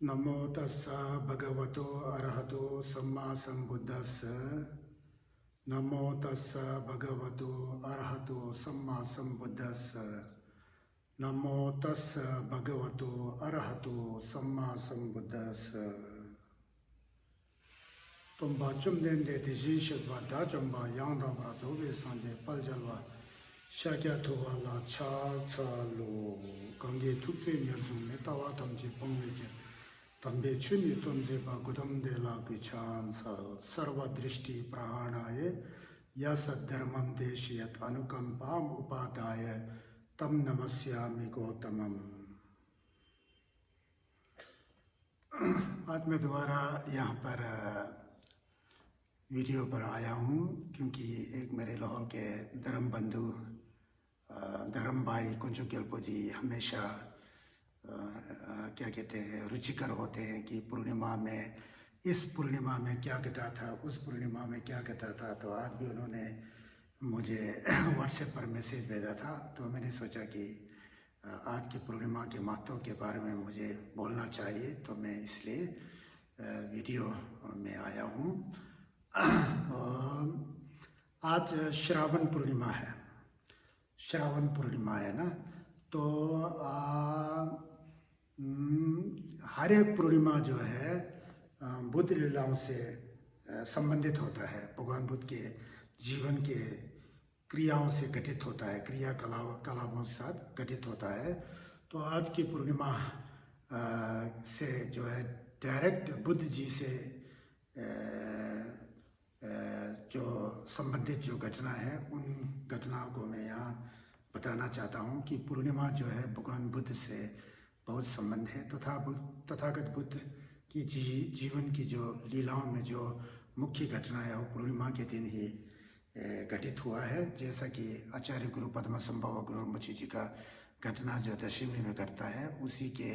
नमो तस्सा भगवतो अरहतो सम्मा सम्बुद्धस्स। नमो तस्सा भगवतो अरहतो सम्मा सम्बुद्धस्स। नमो तस्सा भगवतो अरहतो सम्मा सम्बुद्धस्स. Tomba chumden de jin shidwa da chumba yang da bra zobe sanje pal jalwa shakya thuwa la cha cha lo gange thupse nyar zum ne tawa tamje pongwe je tambe chuni tumje ba gudam de la gichan sa sarva drishti prahanaye yasad dharmam deshiyat anukampam upadaya tam namasyami gautamam. आज मैं दोबारा यहाँ पर video पर आया हूँ क्योंकि एक मेरे लाहौर के धर्म बंधु धर्म भाई कुंजू गेल्पो जी हमेशा क्या कहते हैं रुचिकर होते हैं कि पूर्णिमा में इस पूर्णिमा में क्या घटा था, उस पूर्णिमा में क्या घटा था। तो आज भी उन्होंने मुझे व्हाट्सएप पर मैसेज भेजा था, तो मैंने सोचा कि आज की पूर्णिमा के महत्व के बारे में मुझे बोलना चाहिए, तो मैं इसलिए वीडियो में आया हूँ। आज श्रावण पूर्णिमा है, श्रावण पूर्णिमा है ना। तो हर एक पूर्णिमा जो है बुद्ध लीलाओं से संबंधित होता है, भगवान बुद्ध के जीवन के क्रियाओं से गठित होता है, क्रियाकलापों के साथ गठित होता है। तो आज की पूर्णिमा से जो है डायरेक्ट बुद्ध जी से जो संबंधित जो घटना है, उन घटनाओं को मैं यहाँ बताना चाहता हूँ कि पूर्णिमा जो है भगवान बुद्ध से बहुत संबंध है। तथागत बुद्ध की जीवन की जो लीलाओं में जो मुख्य घटना है वो पूर्णिमा के दिन ही घटित हुआ है। जैसा कि आचार्य गुरु पद्म संभव गुरु मुचि जी का घटना जो दशमी में घटता है, उसी के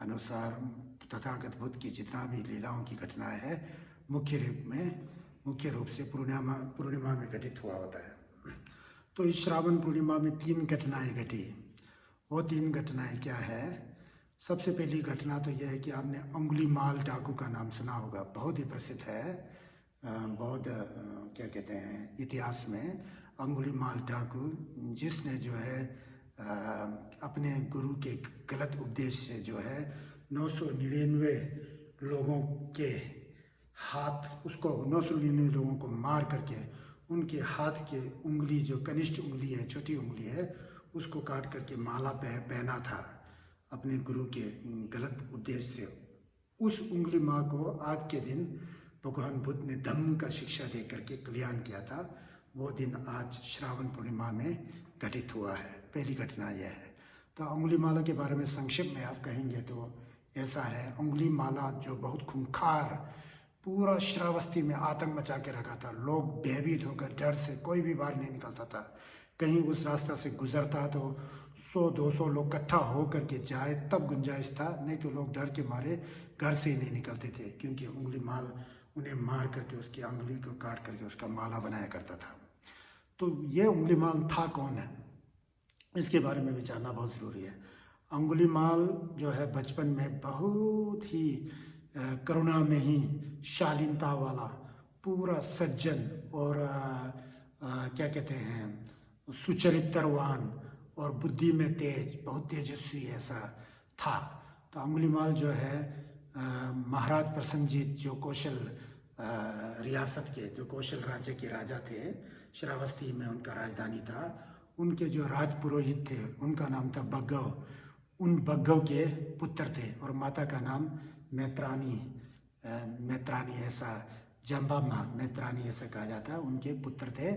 अनुसार तथागत बुद्ध की जितना भी लीलाओं की घटना है मुख्य रूप से पूर्णिमा में घटित हुआ होता है। तो इस श्रावण पूर्णिमा में 3 घटनाएं घटी। वो 3 घटनाएं क्या है? सबसे पहली घटना तो यह है कि आपने अंगुलीमाल डाकू का नाम सुना होगा, बहुत ही प्रसिद्ध है बौद्ध क्या कहते हैं इतिहास में। अंगुलीमाल डाकू जिसने जो है अपने गुरु के गलत उपदेश से जो है 999 लोगों के हाथ, उसको 999 लोगों को मार करके उनके हाथ के उंगली, जो कनिष्ठ उंगली है, छोटी उंगली है, उसको काट करके माला पहना था अपने गुरु के गलत उपदेश से। उस उंगली माँ को आज के दिन भगवान बुद्ध ने धम्म का शिक्षा दे करके कल्याण किया था। वो दिन आज श्रावण पूर्णिमा में घटित हुआ है। पहली घटना यह है। तो अंगुली माला के बारे में संक्षिप्त में आप कहेंगे तो ऐसा है, अंगुली माला जो बहुत खूंखार पूरा श्रावस्ती में आतंक मचा के रखा था। लोग भयभीत होकर डर से कोई भी बाहर नहीं निकलता था। कहीं उस रास्ता से गुजरता तो 100-200 लोग इकट्ठा हो करके जाए तब गुंजाइश था, नहीं तो लोग डर के मारे घर से ही नहीं निकलते थे, क्योंकि उंगली माल उन्हें मार करके उसकी उंगली को काट करके उसका माला बनाया करता था। तो ये उंगली माल था कौन है, इसके बारे में भी जानना बहुत ज़रूरी है। अंगुली माल जो है बचपन में बहुत ही करुणा में ही शालीनता वाला, पूरा सज्जन और क्या कहते हैं सुचरित्रवान और बुद्धि में तेज, बहुत तेजस्वी ऐसा था। तो अंगुलीमाल जो है महाराज प्रसन्नजीत जो कौशल रियासत के, जो कौशल राज्य के राजा थे, श्रावस्ती में उनका राजधानी था। उनके जो राज पुरोहित थे उनका नाम था बग्गव। उन बग्गव के पुत्र थे और माता का नाम मैत्रानी ऐसा, जम्बामा मैत्रानी ऐसा कहा जाता। उनके पुत्र थे।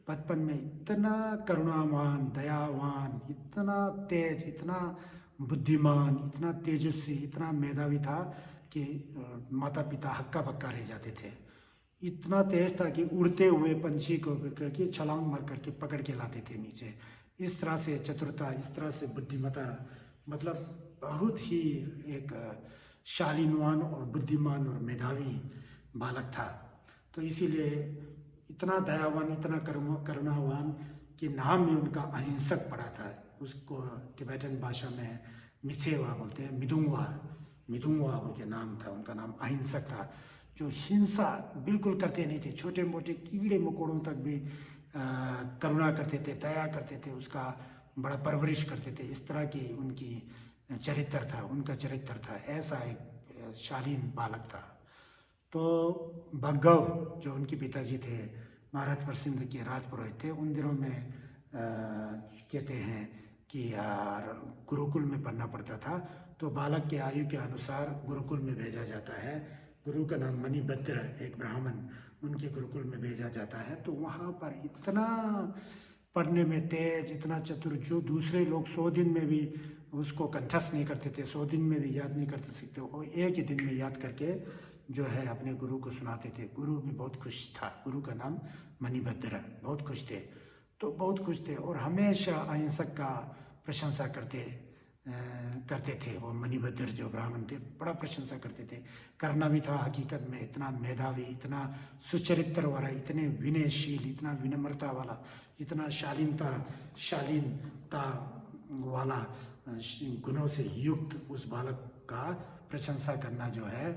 बचपन में इतना करुणावान, दयावान, इतना तेज, इतना बुद्धिमान, इतना तेजस्वी, इतना मेधावी था कि माता पिता हक्का बक्का रह जाते थे। इतना तेज था कि उड़ते हुए पंछी को करके छलांग मार करके पकड़ के लाते थे नीचे। इस तरह से चतुरता, इस तरह से बुद्धिमत्ता, मतलब बहुत ही एक शालीनवान और बुद्धिमान और मेधावी बालक था। तो इसीलिए इतना दयावान, इतना करुणावान कि नाम में उनका अहिंसक पड़ा था। उसको टिबेटन भाषा में मिथेवा बोलते हैं, मिदुंगवा, मिदुंगवा उनके नाम था, उनका नाम अहिंसक था, जो हिंसा बिल्कुल करते नहीं थे, छोटे मोटे कीड़े मकोड़ों तक भी करुणा करते थे, दया करते थे, उसका बड़ा परवरिश करते थे। इस तरह की उनकी चरित्र था, उनका चरित्र था, ऐसा एक शालीन बालक था। तो भगव जो उनके पिताजी थे, महाराज प्रसिद्ध के राजपुरोहित थे, उन दिनों में कहते हैं कि यार गुरुकुल में पढ़ना पड़ता था, तो बालक के आयु के अनुसार गुरुकुल में भेजा जाता है। गुरु का नाम मणिभद्र, एक ब्राह्मण, उनके गुरुकुल में भेजा जाता है। तो वहाँ पर इतना पढ़ने में तेज, इतना चतुर, जो दूसरे लोग 100 दिन में भी उसको कंठस्थ नहीं करते थे, 100 दिन में भी याद नहीं करते सकते, वो एक ही दिन में याद करके जो है अपने गुरु को सुनाते थे। गुरु भी बहुत खुश था, गुरु का नाम मणिभद्र, बहुत खुश थे। तो बहुत खुश थे और हमेशा अहिंसक का प्रशंसा करते थे। वो मणिभद्र जो ब्राह्मण थे, बड़ा प्रशंसा करते थे। करना भी था हकीकत में, इतना मेधावी, इतना सुचरित्र वाला, इतने विनयशील, इतना विनम्रता वाला, इतना शालीनता वाला गुणों से युक्त उस बालक का प्रशंसा करना जो है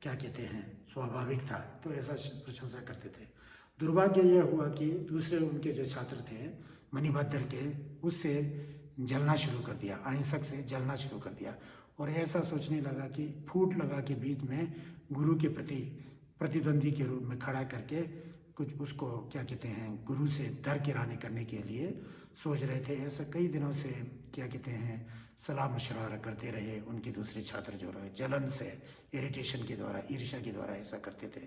क्या कहते हैं स्वाभाविक था। तो ऐसा प्रशंसा करते थे। दुर्भाग्य यह हुआ कि दूसरे उनके जो छात्र थे मणिभद्र के, उससे जलना शुरू कर दिया, अहिंसक से जलना शुरू कर दिया, और ऐसा सोचने लगा कि फूट लगा के बीच में गुरु के प्रति प्रतिद्वंदी के रूप में खड़ा करके कुछ उसको क्या कहते हैं गुरु से दरकिरानी करने के लिए सोच रहे थे। ऐसा कई दिनों से क्या कहते हैं सलाह मशवरा करते रहे उनके दूसरे छात्र जो रहे, जलन से, इरिटेशन के द्वारा, ईर्ष्या के द्वारा ऐसा करते थे।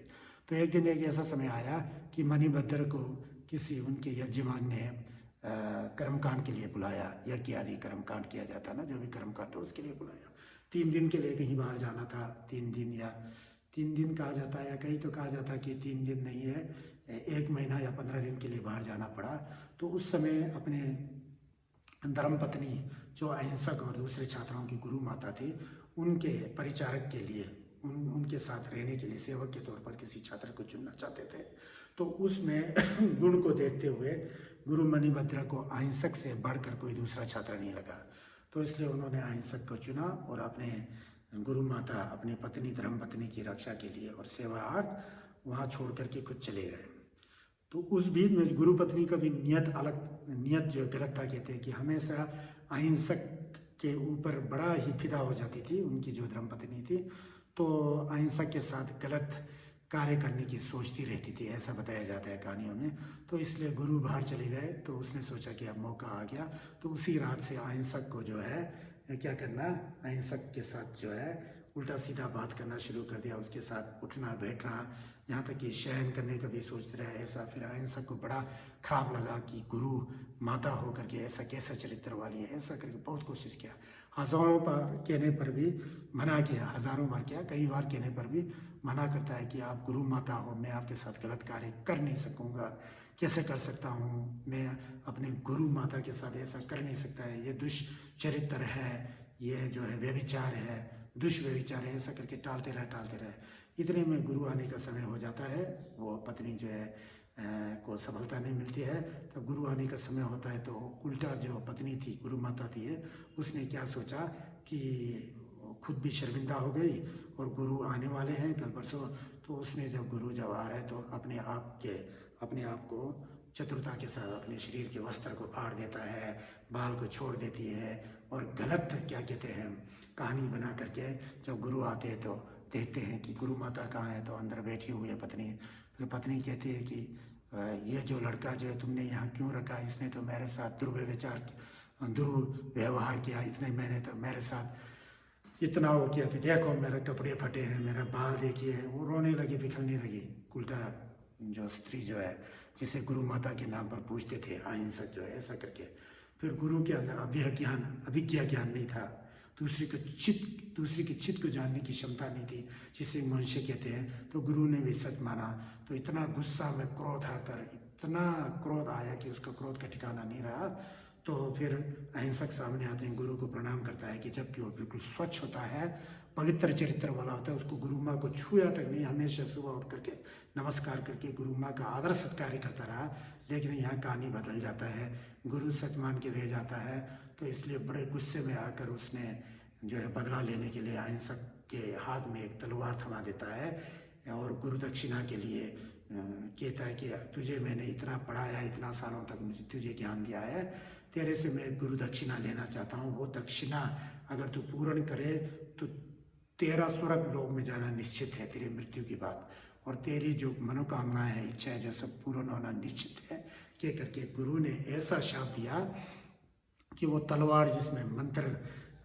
तो एक दिन एक ऐसा समय आया कि मणिभद्र को किसी उनके यजमान ने कर्मकांड के लिए बुलाया। यज्ञ आदि कर्मकांड किया जाता ना, जो भी कर्मकांड हो उसके लिए बुलाया। 3 दिन के लिए कहीं बाहर जाना था, 3 दिन या 3 दिन कहा जाता है, या कहीं तो कहा जाता कि 3 दिन नहीं है, 1 महीना या 15 दिन के लिए बाहर जाना पड़ा। तो उस समय अपने धर्मपत्नी जो अहिंसक और दूसरे छात्रों की गुरु माता थी, उनके परिचारक के लिए, उनके साथ रहने के लिए सेवक के तौर पर किसी छात्र को चुनना चाहते थे। तो उसमें गुण को देखते हुए गुरु मणिभद्र को अहिंसक से बढ़कर कोई दूसरा छात्र नहीं लगा। तो इसलिए उन्होंने अहिंसक को चुना और अपने गुरु माता, अपनी पत्नी, धर्मपत्नी की रक्षा के लिए और सेवार्थ वहाँ छोड़ करके खुद चले गए। तो उस बीच में गुरु पत्नी का भी नियत जो गलत था। कहते हैं कि हमेशा अहिंसक के ऊपर बड़ा ही फिदा हो जाती थी उनकी जो धर्मपत्नी थी। तो अहिंसक के साथ गलत कार्य करने की सोचती रहती थी, ऐसा बताया जाता है कहानियों में। तो इसलिए गुरु बाहर चले गए, तो उसने सोचा कि अब मौका आ गया। तो उसी रात से अहिंसक को जो है क्या करना, अहिंसक के साथ जो है उल्टा सीधा बात करना शुरू कर दिया, उसके साथ उठना बैठना, यहाँ तक कि शयन करने का भी सोच रहा है ऐसा। फिर अहिंसक को बड़ा खराब लगा कि गुरु माता होकर के ऐसा कैसा चरित्र वाली है, ऐसा करके बहुत कोशिश किया। हजारों बार कहने पर भी मना किया, हजारों बार किया, कई बार कहने पर भी मना करता है कि आप गुरु माता हो, मैं आपके साथ गलत कार्य कर नहीं सकूँगा, कैसे कर सकता हूँ, मैं अपने गुरु माता के साथ ऐसा कर नहीं सकता है, ये दुष्चरित्र है, ये जो है व्यभिचार है, दुष्व्यभिचार है, ऐसा करके टालते रहे। इतने में गुरु आने का समय हो जाता है। वो पत्नी जो है को सफलता नहीं मिलती है। तो गुरु आने का समय होता है, तो उल्टा जो पत्नी थी, गुरु माता थी, उसने क्या सोचा कि खुद भी शर्मिंदा हो गई और गुरु आने वाले हैं कल परसों। तो उसने जब गुरु जब आ रहे तो अपने आप को चतुरता के साथ अपने शरीर के वस्त्र को फाड़ देता है, बाल को छोड़ देती है और गलत क्या कहते हैं कहानी बना करके जब गुरु आते हैं तो देखते हैं कि गुरु माता कहाँ है, तो अंदर बैठी हुई है पत्नी। फिर पत्नी कहती है कि ये जो लड़का जो है तुमने यहाँ क्यों रखा, इसने तो मेरे साथ दुर्व्यवहार किया, इतने मैंने तो मेरे साथ इतना वो किया था, देखो मेरे कपड़े फटे हैं, मेरा बाल देखिए। वो रोने लगी, बिखरने लगी। उल्टा जो स्त्री जो है जिसे गुरु माता के नाम पर पूछते थे अहिंसक जो है ऐसा करके। फिर गुरु के अंदर अभिज्ञा ज्ञान नहीं था, दूसरे की चित्त को जानने की क्षमता नहीं थी, जिसे मनुष्य कहते हैं। तो गुरु ने भी सच माना। तो इतना गुस्सा में इतना क्रोध आया कि उसका क्रोध का ठिकाना नहीं रहा। तो फिर अहिंसक सामने आते हैं, गुरु को प्रणाम करता है कि जबकि वो बिल्कुल स्वच्छ होता है, पवित्र चरित्र वाला होता है, उसको गुरु माँ को छुआ तक नहीं, हमेशा सुबह उठ करके नमस्कार करके गुरु माँ का आदर सत्कार करता रहा। लेकिन यहाँ कहानी बदल जाता है, गुरु सच मान के रह जाता है। तो इसलिए बड़े गुस्से में आकर उसने जो है बदला लेने के लिए अहिंसक उसके हाथ में एक तलवार थमा देता है और गुरु दक्षिणा के लिए कहता है कि तुझे मैंने इतना पढ़ाया, इतना सालों तक मुझे तुझे ज्ञान दिया है, तेरे से मैं गुरु दक्षिणा लेना चाहता हूँ। वो दक्षिणा अगर तू पूर्ण करे तो तेरा स्वर्ग लोक में जाना निश्चित है तेरी मृत्यु के बाद, और तेरी जो मनोकामना है, इच्छा है, जो सब पूर्ण होना निश्चित है। कह करके गुरु ने ऐसा शाप दिया कि वो तलवार जिसमें मंत्र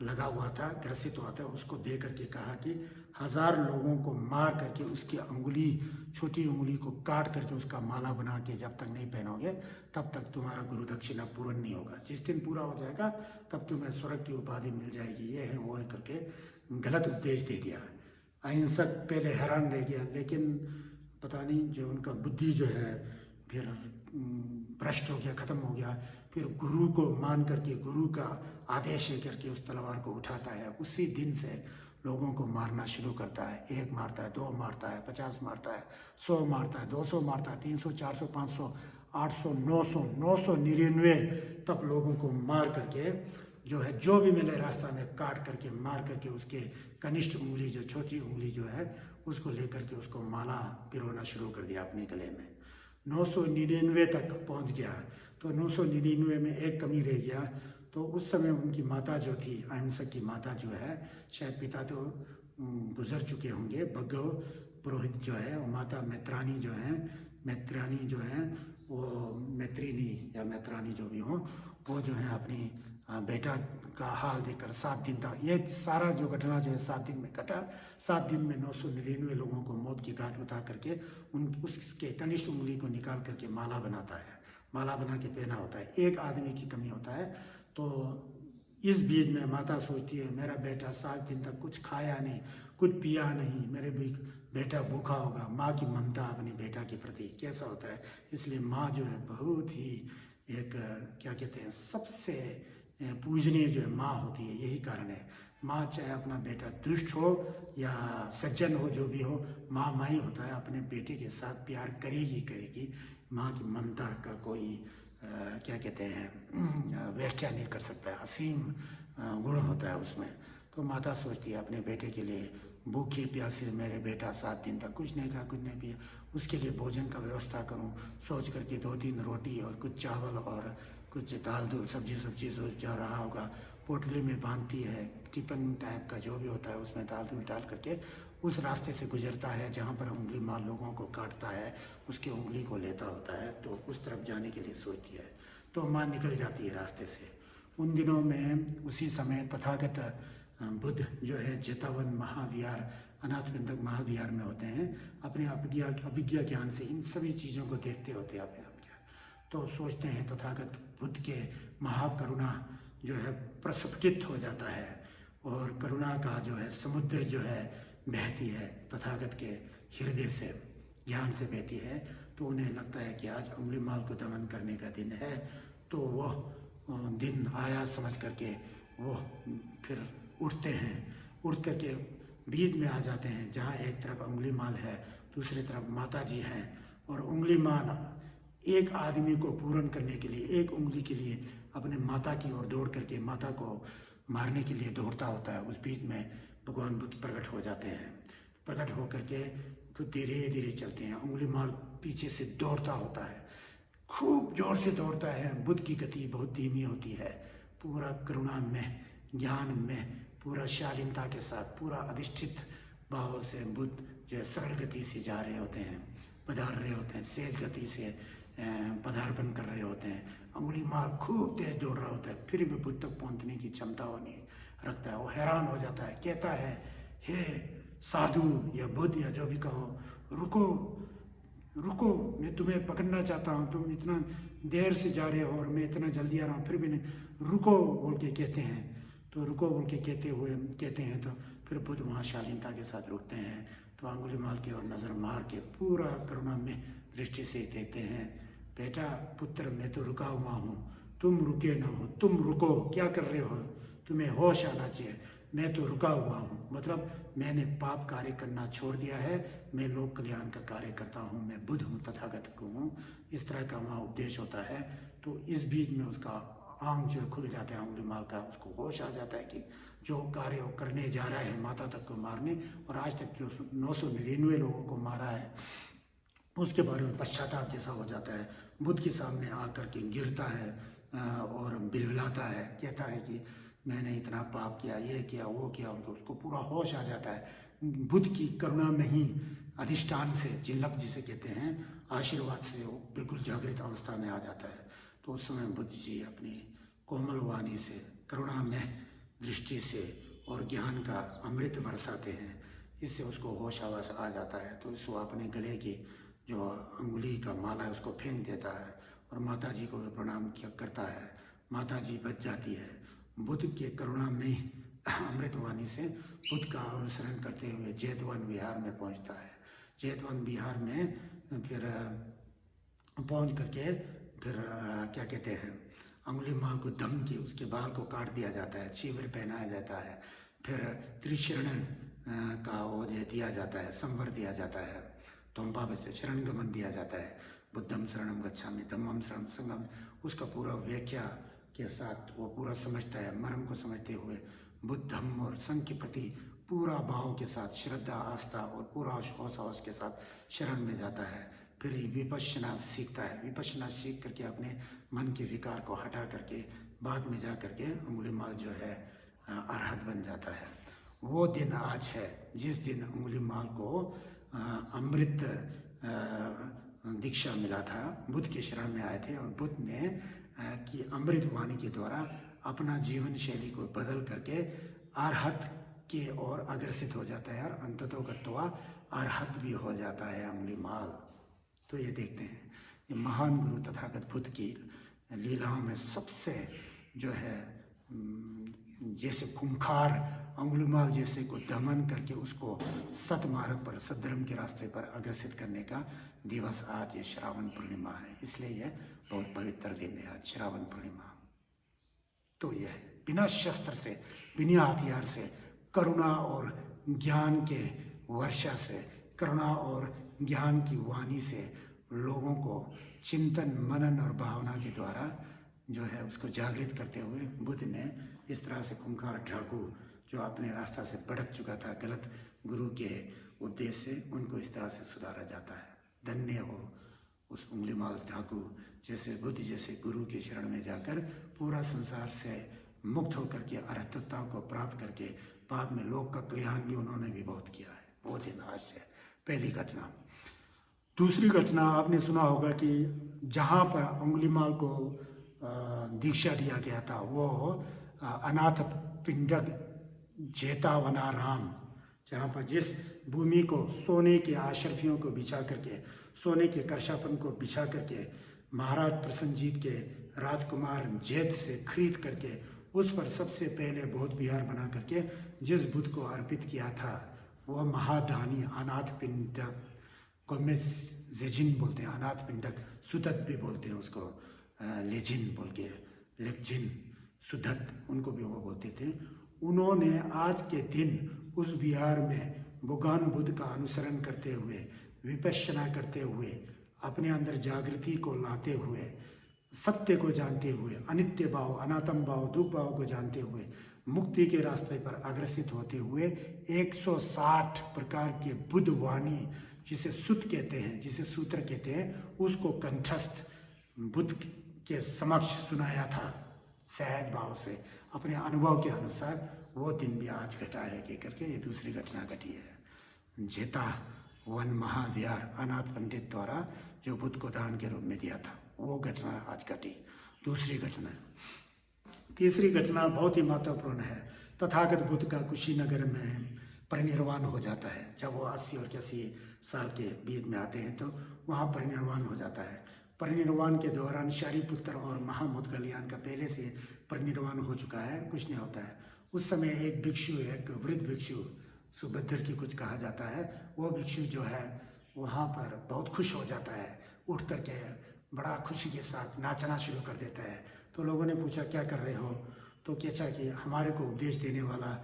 लगा हुआ था, ग्रसित हुआ था, उसको दे करके कहा कि 1000 लोगों को मार करके उसकी अंगुली, छोटी उंगली को काट करके उसका माला बना के जब तक नहीं पहनोगे तब तक तुम्हारा गुरु दक्षिणा पूर्ण नहीं होगा। जिस दिन पूरा हो जाएगा तब तुम्हें स्वर्ग की उपाधि मिल जाएगी, ये है वो है करके गलत उपदेश दे दिया। अहिंसक पहले हैरान रह गया, लेकिन पता नहीं जो उनका बुद्धि जो है फिर भ्रष्ट हो गया, खत्म हो गया। फिर गुरु को मान करके, गुरु का आदेश है करके उस तलवार को उठाता है। उसी दिन से लोगों को मारना शुरू करता है। 1 मारता है, 2 मारता है, 50 मारता है, 100 मारता है, 200 मारता है, 300, 400, 500, 800, 900, 999 तक लोगों को मार करके जो है, जो भी मिले रास्ता में काट करके मार करके उसके कनिष्ठ उंगली, जो छोटी उंगली जो है, उसको लेकर के उसको माला पिरोना शुरू कर दिया अपने गले में। 999 तक पहुंच गया। तो 999 में एक कमी रह गया। तो उस समय उनकी माता जो थी, अहिंसक की माता जो है, शायद पिता तो गुजर चुके होंगे, भगव पुरोहित जो है, और माता मैत्रानी जो है, वो मैत्रिनी या मैत्रानी जो भी हो, वो जो है अपनी बेटा का हाल देखकर 7 दिन तक, ये सारा जो घटना जो है 7 दिन में कटा। 7 दिन में 999 लोगों को मौत की घाट उतार करके उसके कनिष्ठ उंगली को निकाल करके माला बनाता है, माला बना के पहना होता है। एक आदमी की कमी होता है। तो इस बीच में माता सोचती है मेरा बेटा 7 दिन तक कुछ खाया नहीं, कुछ पिया नहीं, मेरे भी बेटा भूखा होगा। माँ की ममता अपने बेटा के प्रति कैसा होता है, इसलिए माँ जो है बहुत ही एक क्या कहते हैं, सबसे पूजनीय जो है माँ होती है। यही कारण है, माँ चाहे अपना बेटा दुष्ट हो या सज्जन हो, जो भी हो, माँ माँ ही होता है। अपने बेटे के साथ प्यार करेगी। माँ की ममता का कोई क्या कहते हैं व्याख्या नहीं कर सकता है, असीम गुण होता है उसमें। तो माता सोचती है अपने बेटे के लिए, भूखे प्यासे मेरे बेटा 7 दिन तक कुछ नहीं खा, कुछ नहीं पिया, उसके लिए भोजन का व्यवस्था करूं। सोच करके 2-3 रोटी और कुछ चावल और कुछ दाल दूल सब्जी सोच जा रहा होगा, पोटली में बांधती है, टिफिन टाइप का जो भी होता है उसमें दाल दूल डाल करके उस रास्ते से गुजरता है जहाँ पर उंगली मार लोगों को काटता है, उसकी उंगली को लेता होता है। तो उस तरफ जाने के लिए सोचती है, तो माँ निकल जाती है रास्ते से। उन दिनों में उसी समय तथागत बुद्ध जो है जेतावन महाविहार, अनाथपिंडक महाविहार में होते हैं। अपने अभिज्ञा ज्ञान से इन सभी चीज़ों को देखते होते हैं अपने अभिज्ञा। तो सोचते हैं तथागत बुद्ध के महाकरुणा जो है प्रस्फुटित हो जाता है, और करुणा का जो है समुद्र जो है बहती है तथागत के हृदय से, ज्ञान से बहती है। तो उन्हें लगता है कि आज अंगुलीमाल को दमन करने का दिन है। तो वह दिन आया समझ करके वो फिर उठते हैं, उठ करके बीच में आ जाते हैं जहाँ एक तरफ अंगुलीमाल है, दूसरी तरफ माता जी हैं। और अंगुलीमाल एक आदमी को पूर्ण करने के लिए, एक उंगली के लिए अपने माता की ओर दौड़ करके माता को मारने के लिए दौड़ता होता है। उस बीच में भगवान बुद्ध प्रकट हो जाते हैं। प्रकट होकर के खुद धीरे धीरे चलते हैं। अंगुलीमाल पीछे से दौड़ता होता है, खूब जोर से दौड़ता है। बुद्ध की गति बहुत धीमी होती है। पूरा करुणा में, ज्ञान में, पूरा शालीनता के साथ, पूरा अधिष्ठित भाव से बुद्ध जो है सरल गति से जा रहे होते हैं, पधार रहे होते हैं, सेज गति से पदार्पण कर रहे होते हैं। अंगुलीमाल खूब तेज दौड़ रहा होता है, फिर भी बुद्ध तक पहुंचने की क्षमता वो नहीं रखता है। वो हैरान हो जाता है, कहता है हे साधु या बुद्ध या जो भी कहो, रुको रुको, मैं तुम्हें पकड़ना चाहता हूँ, तुम इतना देर से जा रहे हो और मैं इतना जल्दी आ रहा हूँ, फिर भी नहीं, रुको बोल के कहते हैं। तो रुको बोल के कहते हैं तो फिर बुद्ध वहाँ शालीनता के साथ रुकते हैं। तो अंगुलीमाल की ओर नज़र मार के पूरा करुणा में दृष्टि से देखते हैं, बेटा पुत्र मैं तो रुका हुआ हूँ, तुम रुके ना हो, तुम रुको, क्या कर रहे हो, तुम्हें होश आना चाहिए, मैं तो रुका हुआ हूँ। मतलब मैंने पाप कार्य करना छोड़ दिया है, मैं लोक कल्याण का कार्य करता हूँ, मैं बुद्ध हूँ, तथागत को हूँ। इस तरह का वहाँ उपदेश होता है। तो इस बीच में उसका आंख जो खुल जाता है अंगुलीमाल का, उसको होश आ जाता है कि जो कार्य वो करने जा रहा है माता तक को मारने, और आज तक जो 999 लोगों को मारा है उसके बारे में पश्चाताप जैसा हो जाता है। बुद्ध के सामने आकर के गिरता है और बिलबिलाता है, कहता है कि मैंने इतना पाप किया, ये किया, वो किया, तो उसको पूरा होश आ जाता है। बुद्ध की करुणा में ही अधिष्ठान से, जिल्लप जिसे कहते हैं, आशीर्वाद से वो बिल्कुल जागृत अवस्था में आ जाता है। तो उस समय बुद्ध जी अपनी कोमल वाणी से, करुणा में दृष्टि से और ज्ञान का अमृत बरसाते हैं। इससे उसको होश आवास आ जाता है। तो इसको अपने गले की जो अंगुली का माला है उसको फेंक देता है और माता जी को भी प्रणाम करता है। माता जी बच जाती है। बुद्ध के करुणा में अमृतवाणी से बुद्ध का अनुसरण करते हुए जेतवन विहार में पहुंचता है। जेतवन विहार में फिर पहुंच करके फिर क्या कहते हैं, अंगुलीमाल को दम के उसके बाल को काट दिया जाता है, चीवर पहनाया जाता है, फिर त्रिशरण का वो दिया जाता है, संवर दिया जाता है, तोम्पा से शरण गमन दिया जाता है। बुद्धम शरणम गच्छामि, धम्मम शरणम संगम, उसका पूरा व्याख्या के साथ वो पूरा समझता है। मर्म को समझते हुए बुद्ध धम्म और संघ के प्रति पूरा भाव के साथ, श्रद्धा, आस्था और पूरा होश हवस के साथ शरण में जाता है। फिर विपश्यना सीखता है। विपश्यना सीख करके अपने मन के विकार को हटा करके बाद में जा करके अंगुलीमाल जो है अरहत बन जाता है। वो दिन आज है जिस दिन अंगुलीमाल को अमृत दीक्षा मिला था। बुद्ध के शरण में आए थे और बुद्ध ने कि अमृत वाणी के द्वारा अपना जीवन शैली को बदल करके अरहत की ओर अग्रसित हो जाता है और अंततोगत्वा अरहत भी हो जाता है अंगुलीमाल। तो ये देखते हैं, ये महान गुरु तथागत बुद्ध की लीलाओं में सबसे जो है जैसे खूंखार अंगुलीमाल जैसे को दमन करके उसको सतमार्ग पर, सद्धर्म के रास्ते पर अग्रसित करने का दिवस आज ये श्रावण पूर्णिमा है। इसलिए यह बहुत पवित्र दिन है आज श्रावण पूर्णिमा। तो यह है बिना शस्त्र से, बिना हथियार से, करुणा और ज्ञान के वर्षा से, करुणा और ज्ञान की वाणी से लोगों को चिंतन, मनन और भावना के द्वारा जो है उसको जागृत करते हुए बुद्ध ने इस तरह से खूंखार ठाकू जो अपने रास्ता से भटक चुका था गलत गुरु के उद्देश्य से, उनको इस तरह से सुधारा जाता है। धन्य हो उस अंगुलीमाल ठाकू जैसे बुद्ध जैसे गुरु के शरण में जाकर पूरा संसार से मुक्त होकर के अरहतता को प्राप्त करके बाद में लोक का कल्याण भी उन्होंने भी बहुत किया है। वो दिन आज से पहली घटना। दूसरी घटना आपने सुना होगा कि जहाँ पर अंगुलीमाल को दीक्षा दिया गया था वो अनाथ पिंडक जेतावनाराम, जहाँ पर जिस भूमि को सोने के आशर्फियों को बिछा करके, सोने के करशापन को बिछा करके महाराज प्रसन्नजीत के राजकुमार जेत से खरीद करके उस पर सबसे पहले बौद्ध विहार बना करके जिस बुद्ध को अर्पित किया था, वो महादानी अनाथ पिंडक को में जेजिन बोलते हैं, अनाथ पिंडक, सुदत भी बोलते हैं उसको, लेजिन बोल के, लेजिन, सुदत उनको भी वो बोलते थे। उन्होंने आज के दिन उस विहार में भगवान बुद्ध का अनुसरण करते हुए, विपश्यना करते हुए, अपने अंदर जागृति को लाते हुए, सत्य को जानते हुए, अनित्य भाव, अनात्म भाव, दुख भाव को जानते हुए, मुक्ति के रास्ते पर अग्रसित होते हुए 160 प्रकार के बुद्ध वाणी जिसे सुत कहते हैं, जिसे सूत्र कहते हैं, उसको कंठस्थ बुद्ध के समक्ष सुनाया था सहज भाव से अपने अनुभव के अनुसार। वो दिन भी आज घटा है कि करके ये दूसरी घटना घटी है। जेता वन महाविहार अनाथ पंडित द्वारा जो बुद्ध को दान के रूप में दिया था, वो घटना आज घटी, दूसरी घटना। तीसरी घटना बहुत ही महत्वपूर्ण है। तथागत बुद्ध का कुशीनगर में परिनिर्वाण हो जाता है। जब वो 80 और 81 साल के बीच में आते हैं तो वहाँ परिनिर्वाण हो जाता है। परिनिर्वाण के दौरान शारिपुत्र और महामुद्गलयान का पहले से परिनिर्वाण हो चुका है, कुछ नहीं होता है। उस समय एक भिक्षु, एक वृद्ध भिक्षु, सुभद्र की कुछ कहा जाता है, वो भिक्षु जो है वहाँ पर बहुत खुश हो जाता है, उठ करके बड़ा खुशी के साथ नाचना शुरू कर देता है। तो लोगों ने पूछा क्या कर रहे हो? तो कहता कि हमारे को उपदेश देने वाला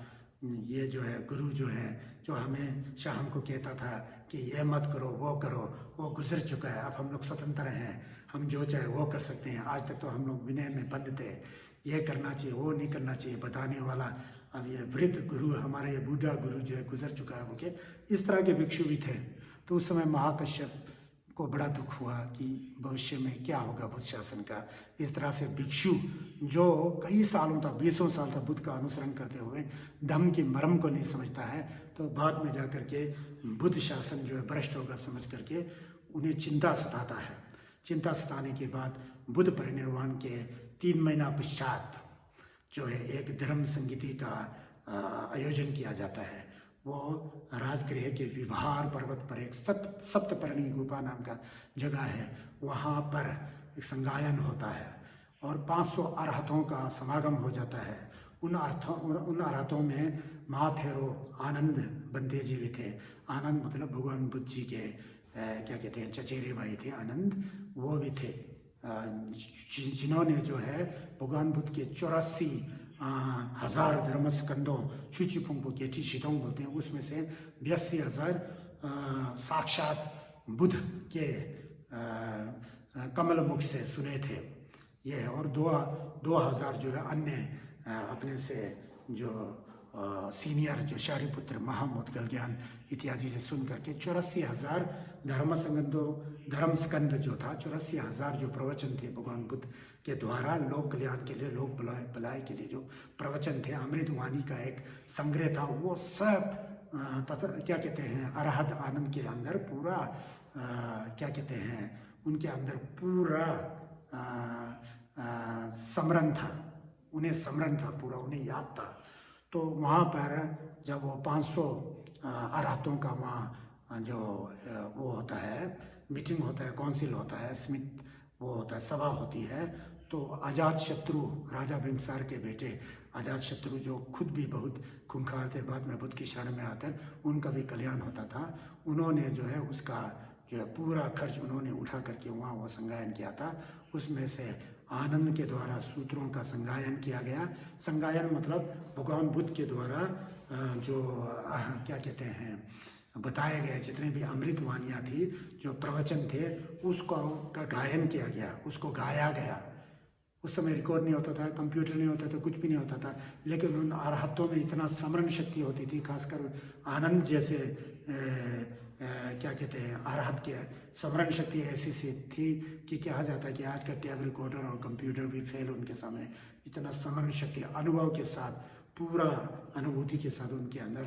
ये जो है गुरु जो है, जो हमेशा हमको कहता था कि ये मत करो, वो गुजर चुका है, अब हम लोग स्वतंत्र हैं, हम जो चाहे वो कर सकते हैं। आज तक तो हम लोग विनय में बंद थे, ये करना चाहिए, वो नहीं करना चाहिए बताने वाला अब ये वृद्ध गुरु, हमारे ये बूढ़ा गुरु जो है गुजर चुका है उनके, इस तरह के भिक्षु भी थे। तो उस समय महाकश्यप को बड़ा दुख हुआ कि भविष्य में क्या होगा बुद्ध शासन का। इस तरह से भिक्षु जो कई सालों तक, 20 साल तक बुद्ध का अनुसरण करते हुए धम्म की मर्म को नहीं समझता है, तो बाद में जाकर के बुद्ध शासन जो है भ्रष्ट होगा समझ करके उन्हें चिंता सताता है। चिंता सताने के बाद बुद्ध परिनिर्वाण के 3 महीना पश्चात जो है एक धर्म संगीति का आयोजन किया जाता है। वो राजगृह के विहार पर्वत पर एक सप्तपर्णी गुफा नाम का जगह है, वहाँ पर एक संगायन होता है और 500 अरहतों का समागम हो जाता है। उन अरहतों में महाथेरो आनंद बंदे जी भी थे। आनंद मतलब भगवान बुद्ध जी के क्या कहते हैं चचेरे भाई थे आनंद, वो भी थे जिन्होंने जो है भगवान बुद्ध के 84,000 धर्मस्कंदों, चुचिफुंगपो केटी शितोंग बोलते हैं, उसमें से 82,000 साक्षात बुद्ध के कमल मुख से सुने थे ये, और 2,000 जो है अन्य अपने से जो सीनियर जो शारिपुत्र महामोदगल ज्ञान इत्यादि से सुन करके 84,000 धर्मस्कंद जो था, 84,000 जो प्रवचन थे भगवान बुद्ध के द्वारा लोक कल्याण के लिए, लोक भलाई के लिए जो प्रवचन थे, अमृतवाणी का एक संग्रह था, वो सब क्या कहते हैं अरहत आनंद के अंदर पूरा क्या कहते हैं उनके अंदर पूरा स्मरण था, उन्हें स्मरण था पूरा, उन्हें याद था। तो वहाँ पर जब वो 500 अरहतों का वहाँ जो वो होता है मीटिंग होता है, काउंसिल होता है, स्मित वो होता है, सभा होती है, तो अजातशत्रु राजा बिम्बिसार के बेटे अजातशत्रु जो खुद भी बहुत खूंखार थे, बाद में बुद्ध की शरण में आकर उनका भी कल्याण होता था, उन्होंने जो है उसका जो है पूरा खर्च उन्होंने उठा करके वहाँ वो संगायन किया था। उसमें से आनंद के द्वारा सूत्रों का संगायन किया गया। संगायन मतलब भगवान बुद्ध के द्वारा जो क्या कहते हैं बताए गए जितने भी अमृतवाणियाँ थी, जो प्रवचन थे, उसको का गायन किया गया, उसको गाया गया। उस समय रिकॉर्ड नहीं होता था, कंप्यूटर नहीं होता था, कुछ भी नहीं होता था, लेकिन उन अरहतों में इतना स्मरण शक्ति होती थी, खासकर आनंद जैसे क्या कहते हैं अरहत के स्मरण शक्ति ऐसी सी थी कि कहा जाता है कि आज का टैब रिकॉर्डर और कंप्यूटर भी फेल उनके सामने। इतना स्मरण शक्ति अनुभव के साथ, पूरा अनुभूति के साथ उनके अंदर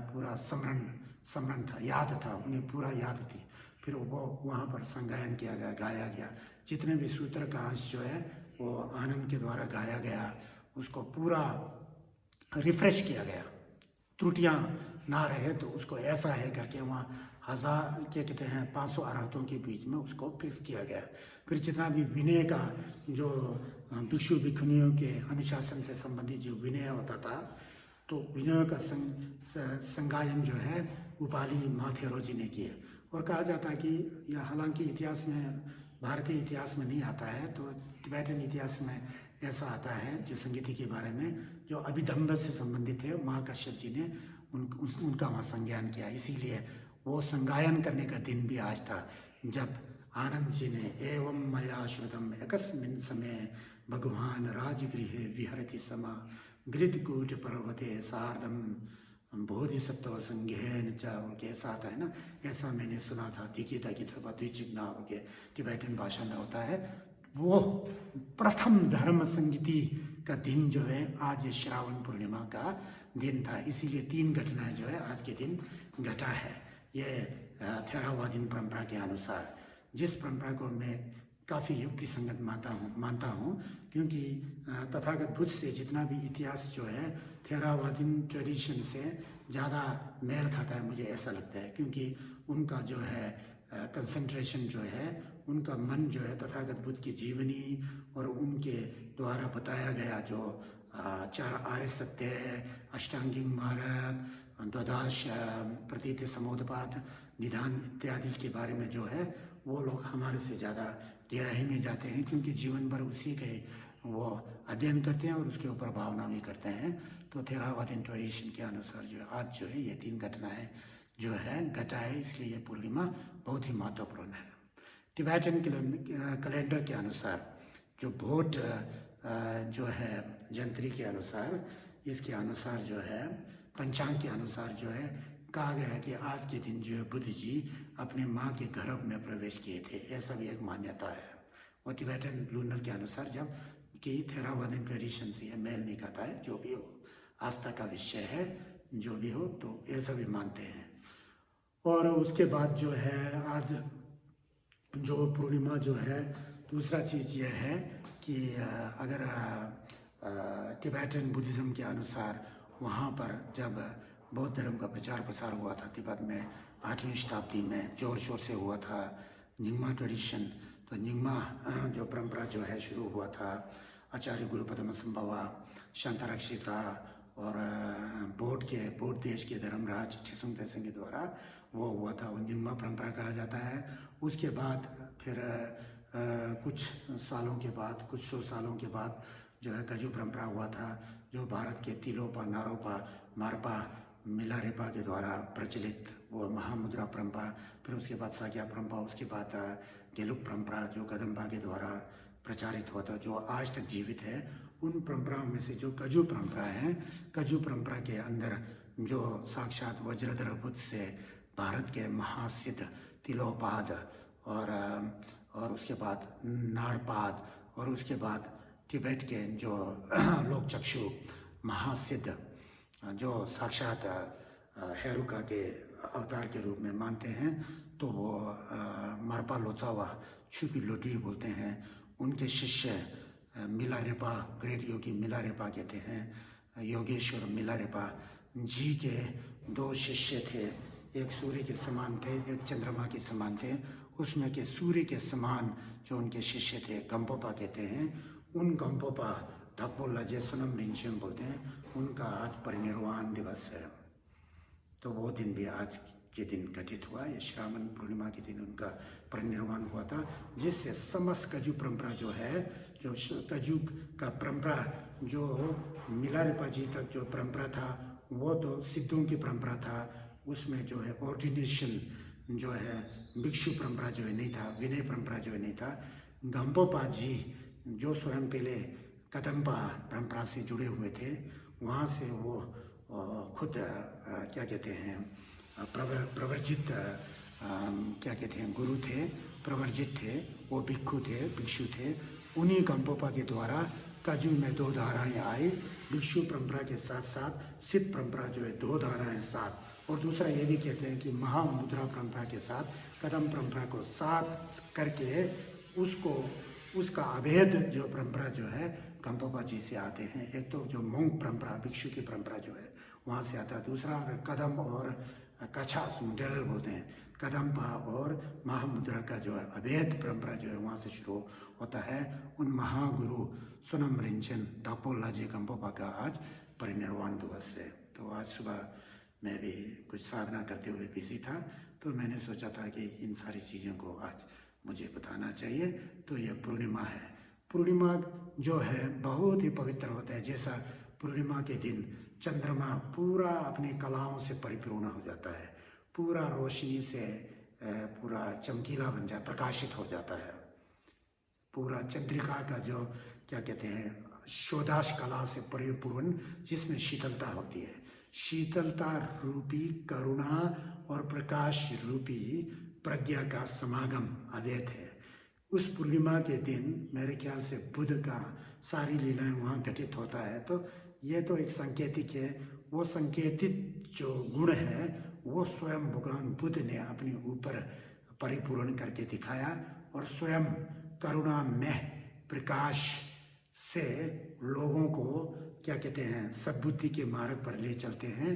पूरा स्मरण था, याद था, उन्हें पूरा याद थी। फिर वो वहाँ पर संगायन किया गया, गाया गया। जितने भी सूत्र का अंश जो है वो आनंद के द्वारा गाया गया, उसको पूरा रिफ्रेश किया गया, त्रुटियाँ ना रहे तो उसको ऐसा है करके वहाँ 1000 क्या कहते हैं 500 अरहतों के बीच में उसको फिक्स किया गया। फिर जितना भी विनय का जो भिक्षु भिक्षुणियों के अनुशासन से संबंधित जो विनय होता था, तो विनय का संगायन जो है उपाली माथेरो जी ने किए। और कहा जाता है कि यह हालांकि इतिहास में, भारतीय इतिहास में नहीं आता है, तो तिब्बतन इतिहास में ऐसा आता है जो संगीति के बारे में, जो अभिधम्म से संबंधित है, महाकश्यप जी ने उनका वहाँ संज्ञान किया। इसीलिए वो संगायन करने का दिन भी आज था, जब आनंद जी ने एवं मया श्रुतम एकस्मिन् समय भगवान राजगृह विहरति समा गृधकूट पर्वते सार्धम बोधिसत्व संज्ञेन च, उनके ऐसा आता है ना, ऐसा मैंने सुना था। दिखिता की द्विचिग्ना उनके तिब्बतन भाषा में होता है। वो प्रथम धर्म संगीति का दिन जो है आज श्रावण पूर्णिमा का दिन था। इसीलिए 3 घटनाएं जो है आज के दिन घटा है। ये थेरावादीन परंपरा के अनुसार, जिस परंपरा को मैं काफ़ी युक्ति संगत मानता हूँ, क्योंकि तथागत बुद्ध से जितना भी इतिहास जो है थेरावादीन ट्रेडिशन से ज़्यादा मेल खाता है, मुझे ऐसा लगता है। क्योंकि उनका जो है कंसंट्रेशन जो है, उनका मन जो है तथागत बुद्ध की जीवनी और उनके द्वारा बताया गया जो 4 आर्य सत्य है, अष्टांगिक मार्ग, द्वादश प्रतीत समोदपात निधान इत्यादि के बारे में जो है वो लोग हमारे से ज़्यादा गहराई में जाते हैं, क्योंकि जीवन भर उसी के वो अध्ययन करते हैं और उसके ऊपर भावना भी करते हैं। तो थेरावादीन ट्रेडिशन के अनुसार जो आज जो है ये 3 घटनाएं जो है घटा है, इसलिए ये पूर्णिमा बहुत ही महत्वपूर्ण है। तिब्बतन कैलेंडर के अनुसार, जो भोट जो है जंत्री के अनुसार, इसके अनुसार जो है, पंचांग के अनुसार जो है, कहा गया है कि आज के दिन जो है बुद्ध जी अपने माँ के गर्भ में प्रवेश किए थे, ऐसा भी एक मान्यता है। और टिबेटन लूनर के अनुसार जब कि थेरावादन ट्रेडिशन से मेल नहीं खाता है, जो भी हो, आस्था का विषय है, जो भी हो, तो ऐसा भी मानते हैं। और उसके बाद जो है आज जो पूर्णिमा जो है, दूसरा चीज़ यह है कि अगर टिबेटन बुद्धिज़्म के अनुसार वहाँ पर जब बौद्ध धर्म का प्रचार प्रसार हुआ था तिब्बत में 8वीं शताब्दी में, जोर शोर से हुआ था निंगमा ट्रेडिशन। तो निंगमा जो परंपरा जो है शुरू हुआ था आचार्य गुरु पद्मसंभवा, शांतारक्षिता और बोध देश के धर्मराज ठिसुंग तेसंग के द्वारा वो हुआ था, वो निंगमा परंपरा कहा जाता है। उसके बाद फिर कुछ सालों के बाद, कुछ 100 सालों के बाद जो है कजू परंपरा हुआ था, जो भारत के तिलोपा, नारोपा, मारपा, मिलारेपा के द्वारा प्रचलित वो महामुद्रा परंपरा। फिर उसके बाद साक्या परंपरा, उसके बाद गेलुक परंपरा जो कदम्बा के द्वारा प्रचारित हुआ था, जो आज तक जीवित है। उन परंपराओं में से जो कजू परंपरा है, कजू परंपरा के अंदर जो साक्षात वज्रधर बुद्ध से भारत के महासिद्ध तिलोपाद और उसके बाद नाड़पाद और उसके बाद तिब्बत के जो लोकचक्षु महासिद्ध जो साक्षात हेरुका के अवतार के रूप में मानते हैं, तो वो मारपा लोचावा शुकी लोटी बोलते हैं। उनके शिष्य मिलारेपा, ग्रेट योगी मिलारेपा कहते हैं, योगेश्वर मिलारेपा जी के 2 शिष्य थे, एक सूर्य के समान थे, एक चंद्रमा के समान थे। उसमें के सूर्य के समान जो उनके शिष्य थे गंपोपा कहते हैं। उन गंपोपा धक्पोला जे सोनम रिंचेम बोलते हैं, उनका आज परिनिर्वाण दिवस है। तो वो दिन भी आज के दिन घटित हुआ। ये श्रावण पूर्णिमा के दिन उनका परिनिर्वाण हुआ था, जिससे समस्त कजू परंपरा जो है, जो कजू का परंपरा जो मिलारेपा जी तक जो परंपरा था, वो तो सिद्धों की परंपरा था। उसमें जो है ऑर्डिनेशन जो है भिक्षु परंपरा जो है नहीं था, विनय परंपरा जो है नहीं था। गंपोपा जी जो स्वयं पहले कदम्बा परंपरा से जुड़े हुए थे, वहाँ से वो खुद क्या कहते हैं प्रवर्जित क्या कहते हैं गुरु थे, प्रवर्जित थे, वो भिक्षु थे, भिक्षु थे। उन्हीं गंपोपा के द्वारा कजू में 2 धाराएं आई। भिक्षु परंपरा के साथ साथ सिद्ध परंपरा जो है 2 धाराएं साथ। और दूसरा ये भी कहते हैं कि महामुद्रा परंपरा के साथ कदम परंपरा को साथ करके उसका अभेद जो परंपरा जो है गंपोपा जी से आते हैं। एक तो जो मोंग परंपरा, भिक्षु की परंपरा जो है वहाँ से आता है। दूसरा कदम और कछा सुंडेल बोलते हैं, कदम्बा और महामुद्रा का जो है अभेद परंपरा जो है वहाँ से शुरू होता है। उन महागुरु सोनम रिंचन दापोला जी गंपोपा का आज परिनिर्वाण दिवस है। तो आज सुबह मैं भी कुछ साधना करते हुए बिजी था, तो मैंने सोचा था कि इन सारी चीज़ों को आज मुझे बताना चाहिए। तो यह पूर्णिमा है। पूर्णिमा जो है बहुत ही पवित्र होता है। जैसा पूर्णिमा के दिन चंद्रमा पूरा अपनी कलाओं से परिपूर्ण हो जाता है, पूरा रोशनी से पूरा चमकीला बन जाता, प्रकाशित हो जाता है। पूरा चंद्रिका का जो क्या कहते हैं शोधाश कला से परिपूर्ण, जिसमें शीतलता होती है। शीतलता रूपी करुणा और प्रकाश रूपी प्रज्ञा का समागम अद्वैत है। उस पूर्णिमा के दिन मेरे ख्याल से बुद्ध का सारी लीलाएं वहाँ घटित होता है। तो ये तो एक संकेतिक है। वो संकेतित जो गुण है वो स्वयं भगवान बुद्ध ने अपने ऊपर परिपूर्ण करके दिखाया और स्वयं करुणा में प्रकाश से लोगों को क्या कहते हैं सद्बुद्धि के मार्ग पर ले चलते हैं।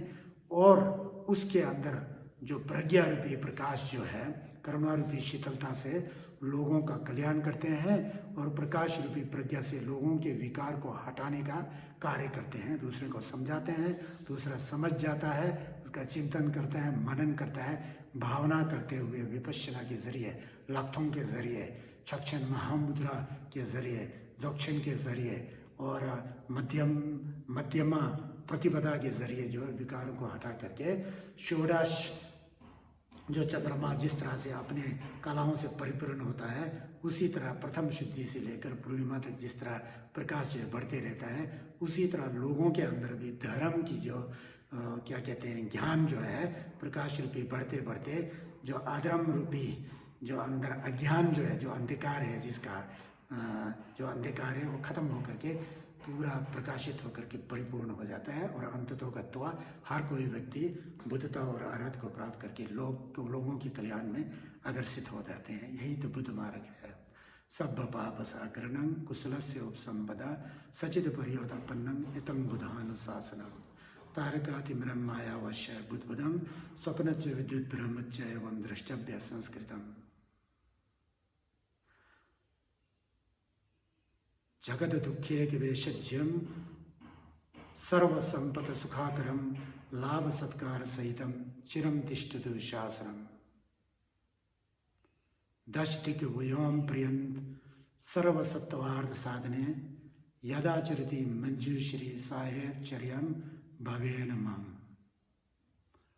और उसके अंदर जो प्रज्ञा रूपी प्रकाश जो है करुणा रूपी शीतलता से लोगों का कल्याण करते हैं और प्रकाश रूपी प्रज्ञा से लोगों के विकार को हटाने का कार्य करते हैं। दूसरे को समझाते हैं, दूसरा समझ जाता है, उसका चिंतन करता है, मनन करता है, भावना करते हुए विपश्यना के जरिए, लक्षण के जरिए, छक्षण महामुद्रा के जरिए, जोक्षण के जरिए और मध्यमा प्रतिपदा के जरिए जो विकारों को हटा करके षोडश जो चंद्रमा जिस तरह से अपने कलाओं से परिपूर्ण होता है, उसी तरह प्रथम शुद्धि से लेकर पूर्णिमा तक जिस तरह प्रकाश जो बढ़ते रहता है, उसी तरह लोगों के अंदर भी धर्म की जो क्या कहते हैं ज्ञान जो है प्रकाश रूपी बढ़ते बढ़ते जो अधर्म रूपी जो अंदर अज्ञान जो है, जो अंधकार है, जिसका जो अंधकार है वो खत्म होकर के पूरा प्रकाशित होकर के परिपूर्ण हो जाता है और अंततोगत्वा हर कोई व्यक्ति बुद्धता और अरहत को प्राप्त करके लोगों के कल्याण में अग्रसित हो जाते हैं। यही तो बुद्ध मार्ग है। सब्ब पाप साकरणं कुशलस्य उपसंपदा सचिद पर्योदापन्नं इतं बुधानुशासनम् तारकातिमिरं मायावश्य बुद्बुदं स्वप्नच विद्युत ब्रह्मच एवं द्रष्टव्य संस्कृतम् जगत दुखे विवेशज्यम सर्वसंपद सुखाकरम लाभ सत्कार सहितम चिरम तिष्ठतु शासनम दशदिक व्योम प्रियंत सर्वसत्वार्थ साधने यदाचरति मंजूश्री साहेचर्यम भवेन मम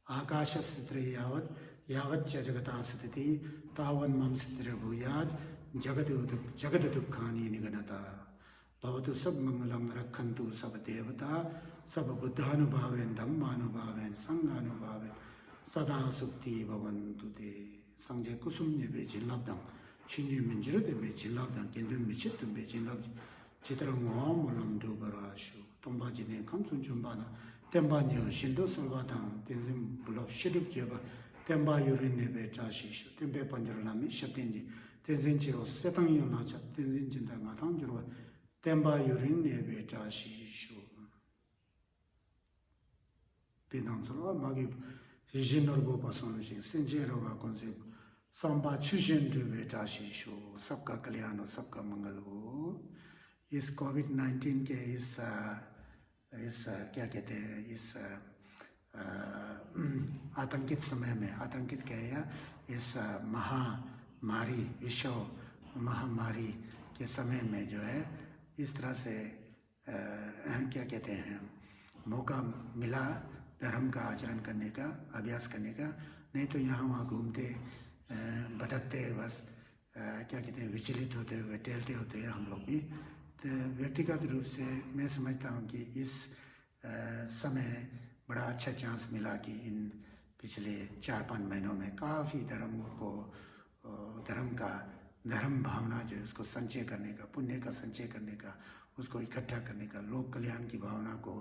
आकाशस्थिर यावत् यावच्च जगता स्थिति तावन् मम स्थिर भूयात् जगत दुखानि निगनता भवतु सब मंगलम रखन्तु सब देवता सब बुद्धानुभावेन धम्मानुभावेन संघानुभावेन सदा सुक्ति भवन्तु ते संजय कुसुम ने बेजिल्लाब्दं शिंजी मंजिर दे बेजिल्लाब्दं केंदुम मिचित बेजिल्लाब चित्रंगोम मुलम दुबराशु तंबा जिने खमसुन जुम्बाना तेंबा न्यो शिंदो सलवादां तेंजिम बुलब शिदुक जेबा तेंबा युरिन ने बेचाशिशु तेंबे पंजरनामी शतेंजी तेंजिंचे ओ सेतंग यो नाचा तेंजिंचिंदा माथां जुरवा तेंबा युरिन ने बेचाशिशु पिनांसलो मागी जिनरबो पासोनशी सेंजेरोगा कॉन्सेप्ट संबा चुजन जो बेचाशिशु सबका कल्याण हो, सबका मंगल हो। इस कोविड-19 के इस क्या कहते हैं इस आतंकित समय में आतंकित क्या है इस महामारी विश्व महामारी के समय में जो है इस तरह से क्या कहते हैं मौका मिला धर्म का आचरण करने का, अभ्यास करने का। नहीं तो यहाँ वहाँ घूमते भटकते बस क्या कहते हैं विचलित होते हुए टहलते होते हैं हम लोग भी। तो व्यक्तिगत रूप से मैं समझता हूँ कि इस समय बड़ा अच्छा चांस मिला कि इन पिछले 4-5 महीनों में काफ़ी धर्म भावना जो है उसको संचय करने का, पुण्य का संचय करने का, उसको इकट्ठा करने का, लोक कल्याण की भावना को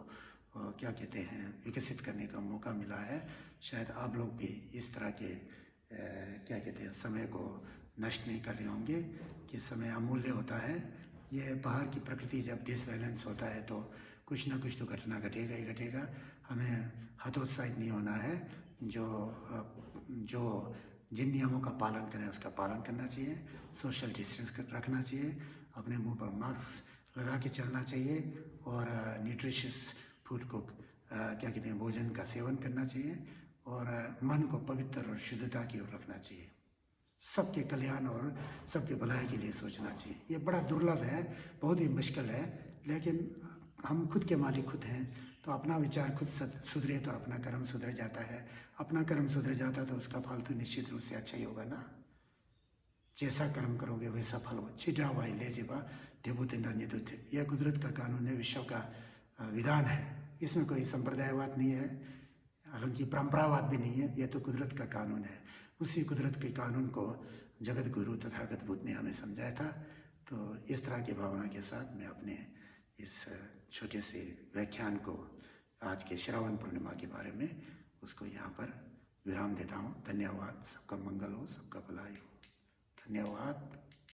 क्या कहते हैं विकसित करने का मौका मिला है। शायद आप लोग भी इस तरह के क्या कहते हैं समय को नष्ट नहीं कर रहे होंगे कि समय अमूल्य होता है। ये बाहर की प्रकृति जब डिसबैलेंस होता है तो कुछ ना कुछ तो घटना घटेगा ही घटेगा। हमें हतोत्साहित नहीं होना है। जो जिन नियमों का पालन करना है उसका पालन करना चाहिए, सोशल डिस्टेंस रखना चाहिए, अपने मुंह पर मास्क लगा के चलना चाहिए और न्यूट्रिशियस फूड को क्या कहते हैं भोजन का सेवन करना चाहिए और मन को पवित्र और शुद्धता की ओर रखना चाहिए। सबके कल्याण और सबके भलाई के लिए सोचना चाहिए। ये बड़ा दुर्लभ है, बहुत ही मुश्किल है, लेकिन हम खुद के मालिक खुद हैं। तो अपना विचार खुद सुधरे तो अपना कर्म सुधर जाता है। अपना कर्म सुधर जाता तो उसका फल तो निश्चित रूप से अच्छा ही होगा ना। जैसा कर्म करोगे वैसा फल हो। छिटा वाई ले जेबा ढेबुतिंदा निदुत, यह कुदरत का कानून है, विश्व का विधान है। इसमें कोई संप्रदायवाद नहीं है, हालांकि परंपरावाद भी नहीं है। यह तो कुदरत का कानून है। उसी कुदरत के कानून को जगत गुरु तथागत बुद्ध ने हमें समझाया था। तो इस तरह की भावना के साथ मैं अपने इस छोटे से व्याख्यान को आज के श्रावण पूर्णिमा के बारे में उसको यहाँ पर विराम देता हूँ। धन्यवाद। सबका मंगल हो, सबका भलाई हो। धन्यवाद।